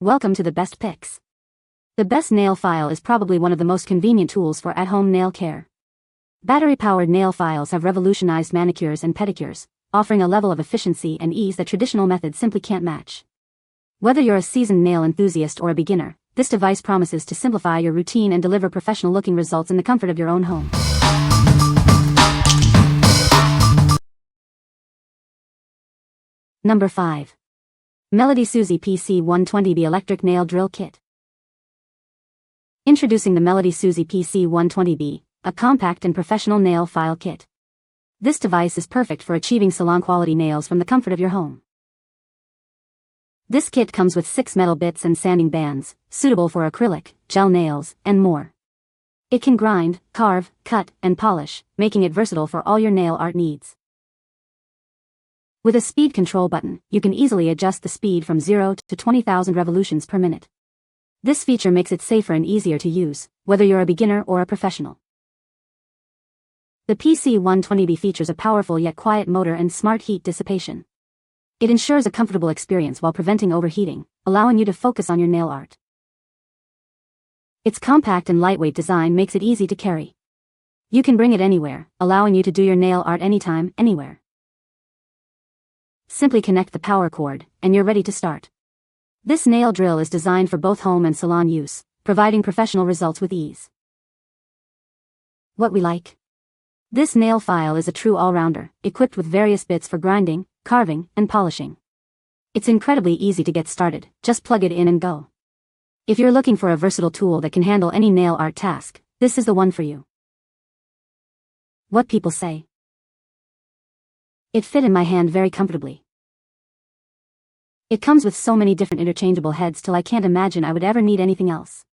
Welcome to the best picks. The best nail file is probably one of the most convenient tools for at-home nail care. Battery-powered nail files have revolutionized manicures and pedicures, offering a level of efficiency and ease that traditional methods simply can't match. Whether you're a seasoned nail enthusiast or a beginner, this device promises to simplify your routine and deliver professional-looking results in the comfort of your own home. Number 5. MelodySusie PC120B Electric Nail Drill Kit. Introducing the MelodySusie PC120B, a compact and professional nail file kit. This device is perfect for achieving salon-quality nails from the comfort of your home. This kit comes with 6 metal bits and sanding bands, suitable for acrylic, gel nails, and more. It can grind, carve, cut, and polish, making it versatile for all your nail art needs. With a speed control button, you can easily adjust the speed from 0 to 20,000 revolutions per minute. This feature makes it safer and easier to use, whether you're a beginner or a professional. The PC120B features a powerful yet quiet motor and smart heat dissipation. It ensures a comfortable experience while preventing overheating, allowing you to focus on your nail art. Its compact and lightweight design makes it easy to carry. You can bring it anywhere, allowing you to do your nail art anytime, anywhere. Simply connect the power cord, and you're ready to start. This nail drill is designed for both home and salon use, providing professional results with ease. What we like. This nail file is a true all-rounder, equipped with various bits for grinding, carving, and polishing. It's incredibly easy to get started, just plug it in and go. If you're looking for a versatile tool that can handle any nail art task, this is the one for you. What people say. It fit in my hand very comfortably. It comes with so many different interchangeable heads till I can't imagine I would ever need anything else.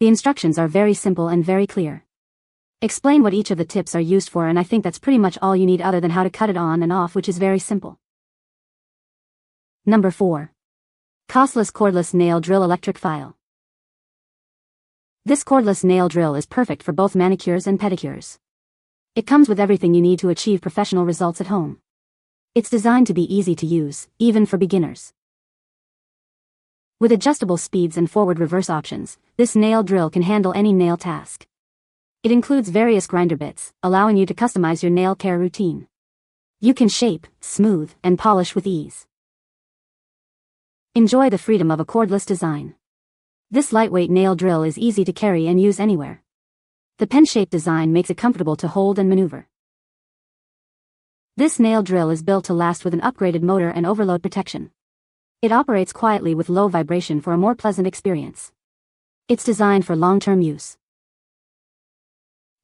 The instructions are very simple and very clear. Explain what each of the tips are used for, and I think that's pretty much all you need other than how to cut it on and off, which is very simple. Number 4. COSLUS Cordless Nail Drill Electric File. This cordless nail drill is perfect for both manicures and pedicures. It comes with everything you need to achieve professional results at home. It's designed to be easy to use, even for beginners. With adjustable speeds and forward-reverse options, this nail drill can handle any nail task. It includes various grinder bits, allowing you to customize your nail care routine. You can shape, smooth, and polish with ease. Enjoy the freedom of a cordless design. This lightweight nail drill is easy to carry and use anywhere. The pen-shaped design makes it comfortable to hold and maneuver. This nail drill is built to last with an upgraded motor and overload protection. It operates quietly with low vibration for a more pleasant experience. It's designed for long-term use.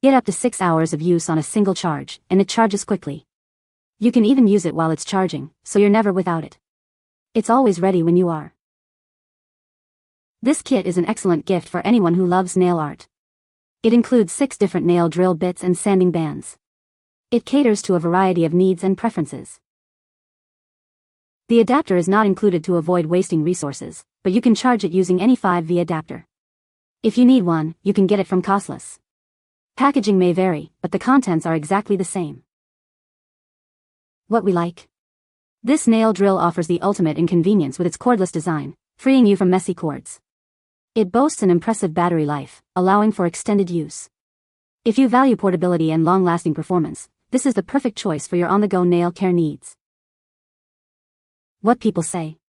Get up to 6 hours of use on a single charge, and it charges quickly. You can even use it while it's charging, so you're never without it. It's always ready when you are. This kit is an excellent gift for anyone who loves nail art. It includes 6 different nail drill bits and sanding bands. It caters to a variety of needs and preferences. The adapter is not included to avoid wasting resources, but you can charge it using any 5V adapter. If you need one, you can get it from COSLUS. Packaging may vary, but the contents are exactly the same. What we like. This nail drill offers the ultimate in convenience with its cordless design, freeing you from messy cords. It boasts an impressive battery life, allowing for extended use. If you value portability and long-lasting performance, this is the perfect choice for your on-the-go nail care needs. What people say.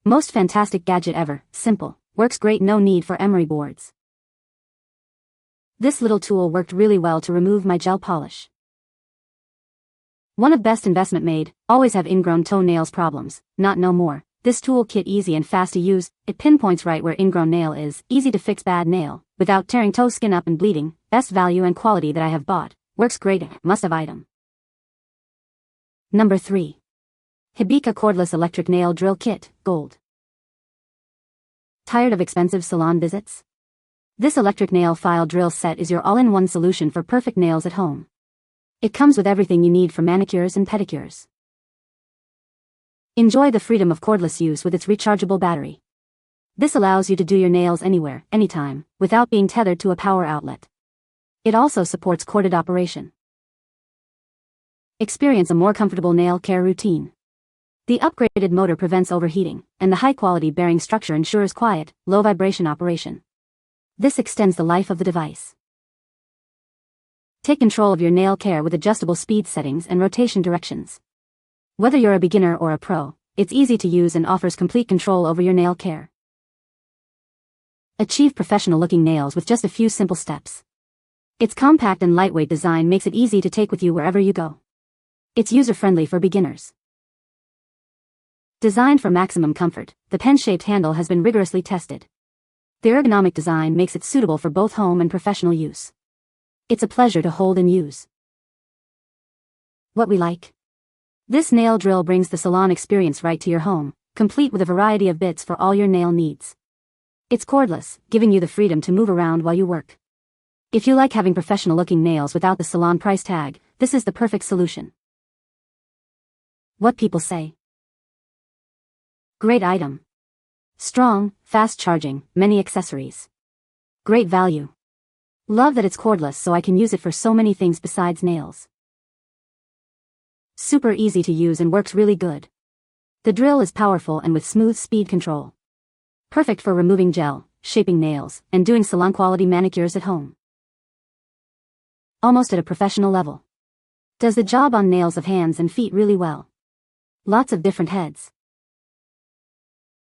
Most fantastic gadget ever, simple, works great, no need for emery boards. This little tool worked really well to remove my gel polish. One of best investment made, always have ingrown toenails problems, not no more. This tool kit easy and fast to use, it pinpoints right where ingrown nail is, easy to fix bad nail, without tearing toe skin up and bleeding, best value and quality that I have bought, works great, must-have item. Number 3. HEBECA Cordless Electric Nail Drill Kit, Gold. Tired of expensive salon visits? This electric nail file drill set is your all-in-one solution for perfect nails at home. It comes with everything you need for manicures and pedicures. Enjoy the freedom of cordless use with its rechargeable battery. This allows you to do your nails anywhere, anytime, without being tethered to a power outlet. It also supports corded operation. Experience a more comfortable nail care routine. The upgraded motor prevents overheating, and the high-quality bearing structure ensures quiet, low-vibration operation. This extends the life of the device. Take control of your nail care with adjustable speed settings and rotation directions. Whether you're a beginner or a pro, it's easy to use and offers complete control over your nail care. Achieve professional-looking nails with just a few simple steps. Its compact and lightweight design makes it easy to take with you wherever you go. It's user-friendly for beginners. Designed for maximum comfort, the pen-shaped handle has been rigorously tested. The ergonomic design makes it suitable for both home and professional use. It's a pleasure to hold and use. What we like. This nail drill brings the salon experience right to your home, complete with a variety of bits for all your nail needs. It's cordless, giving you the freedom to move around while you work. If you like having professional-looking nails without the salon price tag, this is the perfect solution. What people say. Great item. Strong, fast charging, many accessories. Great value. Love that it's cordless so I can use it for so many things besides nails. Super easy to use and works really good. The drill is powerful and with smooth speed control. Perfect for removing gel, shaping nails, and doing salon-quality manicures at home. Almost at a professional level. Does the job on nails of hands and feet really well. Lots of different heads.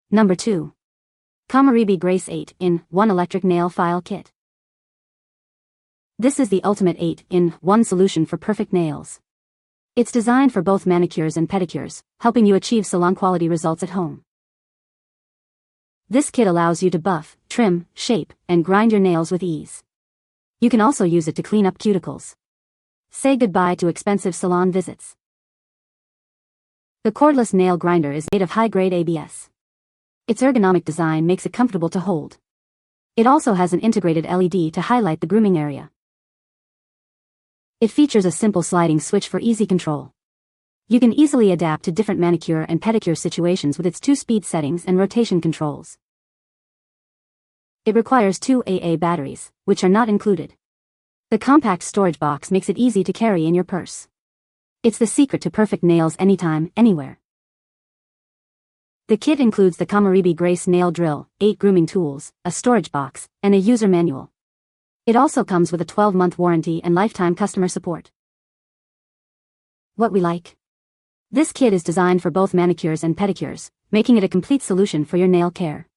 Number 2. Komorebi Grace 8-in-1 Electric Nail File Kit. This is the ultimate 8-in-1 solution for perfect nails. It's designed for both manicures and pedicures, helping you achieve salon-quality results at home. This kit allows you to buff, trim, shape, and grind your nails with ease. You can also use it to clean up cuticles. Say goodbye to expensive salon visits. The cordless nail grinder is made of high-grade ABS. Its ergonomic design makes it comfortable to hold. It also has an integrated LED to highlight the grooming area. It features a simple sliding switch for easy control. You can easily adapt to different manicure and pedicure situations with its 2-speed settings and rotation controls. It requires 2 AA batteries, which are not included. The compact storage box makes it easy to carry in your purse. It's the secret to perfect nails anytime, anywhere. The kit includes the Komorebi Grace nail drill, 8 grooming tools, a storage box, and a user manual. It also comes with a 12-month warranty and lifetime customer support. What we like. This kit is designed for both manicures and pedicures, making it a complete solution for your nail care.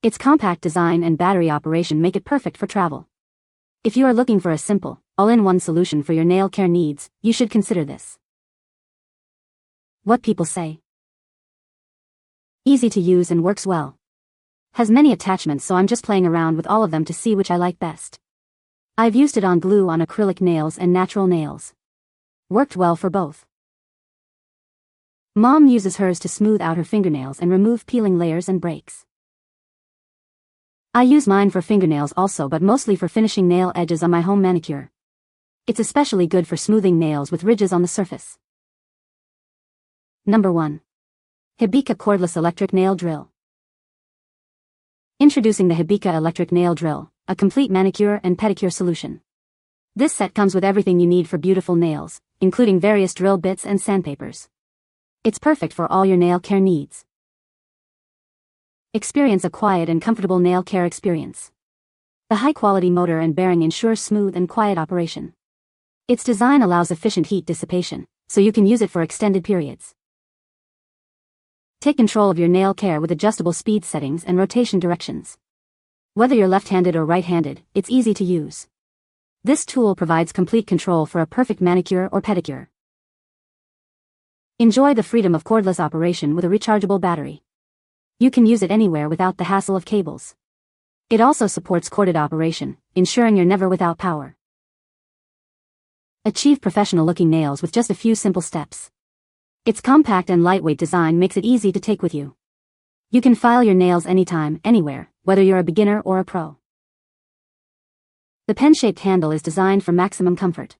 Its compact design and battery operation make it perfect for travel. If you are looking for a simple, all-in-one solution for your nail care needs, you should consider this. What people say. Easy to use and works well. Has many attachments, so I'm just playing around with all of them to see which I like best. I've used it on glue on acrylic nails and natural nails. Worked well for both. Mom uses hers to smooth out her fingernails and remove peeling layers and breaks. I use mine for fingernails also, but mostly for finishing nail edges on my home manicure. It's especially good for smoothing nails with ridges on the surface. Number 1. HEBECA Cordless Electric Nail Drill. Introducing the HEBECA Electric Nail Drill, a complete manicure and pedicure solution. This set comes with everything you need for beautiful nails, including various drill bits and sandpapers. It's perfect for all your nail care needs. Experience a quiet and comfortable nail care experience. The high-quality motor and bearing ensures smooth and quiet operation. Its design allows efficient heat dissipation, so you can use it for extended periods. Take control of your nail care with adjustable speed settings and rotation directions. Whether you're left-handed or right-handed, it's easy to use. This tool provides complete control for a perfect manicure or pedicure. Enjoy the freedom of cordless operation with a rechargeable battery. You can use it anywhere without the hassle of cables. It also supports corded operation, ensuring you're never without power. Achieve professional-looking nails with just a few simple steps. Its compact and lightweight design makes it easy to take with you. You can file your nails anytime, anywhere, whether you're a beginner or a pro. The pen-shaped handle is designed for maximum comfort.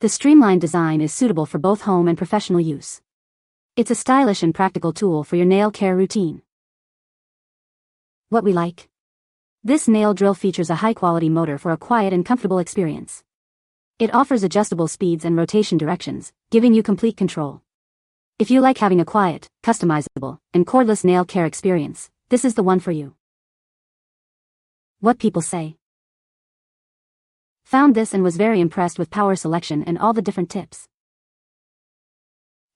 The streamlined design is suitable for both home and professional use. It's a stylish and practical tool for your nail care routine. What we like. This nail drill features a high-quality motor for a quiet and comfortable experience. It offers adjustable speeds and rotation directions, giving you complete control. If you like having a quiet, customizable, and cordless nail care experience, this is the one for you. What people say. Found this and was very impressed with power selection and all the different tips.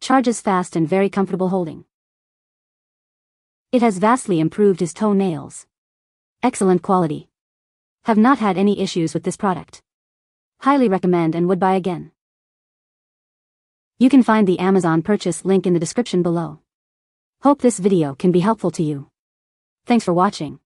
Charges fast and very comfortable holding. It has vastly improved his toe nails. Excellent quality. Have not had any issues with this product. Highly recommend and would buy again. You can find the Amazon purchase link in the description below. Hope this video can be helpful to you. Thanks for watching.